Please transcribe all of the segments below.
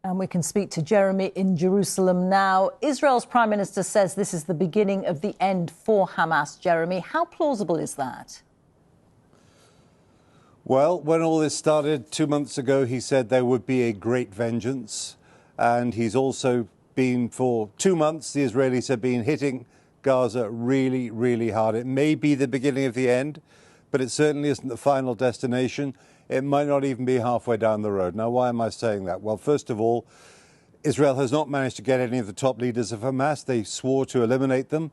And we can speak to Jeremy in Jerusalem now. Israel's Prime Minister says this is the beginning of the end for Hamas. Jeremy, how plausible is that? Well, when all this started 2 months ago, he said there would be a great vengeance. And he's also been, for 2 months, the Israelis have been hitting Gaza really, really hard. It may be the beginning of the end, but it certainly isn't the final destination. It might not even be halfway down the road. Now, why am I saying that? Well, first of all, Israel has not managed to get any of the top leaders of Hamas. They swore to eliminate them.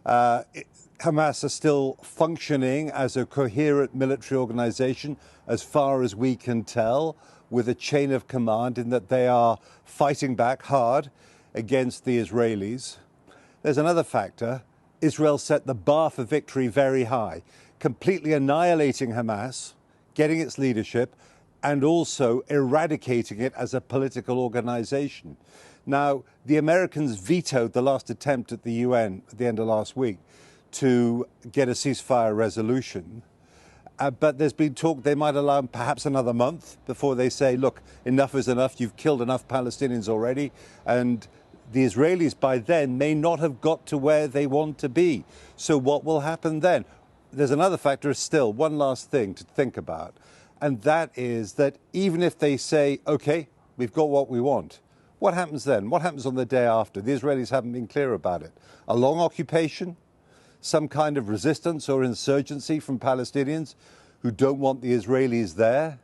Hamas are still functioning as a coherent military organization, as far as we can tell, with a chain of command in that they are fighting back hard against the Israelis. There's another factor. Israel set the bar for victory very high, completely annihilating Hamas, getting its leadership, and also eradicating it as a political organization. Now, the Americans vetoed the last attempt at the UN at the end of last week to get a ceasefire resolution. But there's been talk they might allow perhaps another month before they say, look, enough is enough. You've killed enough Palestinians already. And the Israelis by then may not have got to where they want to be. So what will happen then? There's another factor still, one last thing to think about. And that is that even if they say, OK, we've got what we want, what happens then? What happens on the day after? The Israelis haven't been clear about it. A long occupation? Some kind of resistance or insurgency from Palestinians who don't want the Israelis there?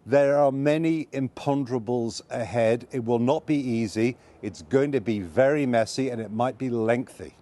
There are many imponderables ahead. It will not be easy. It's going to be very messy and it might be lengthy.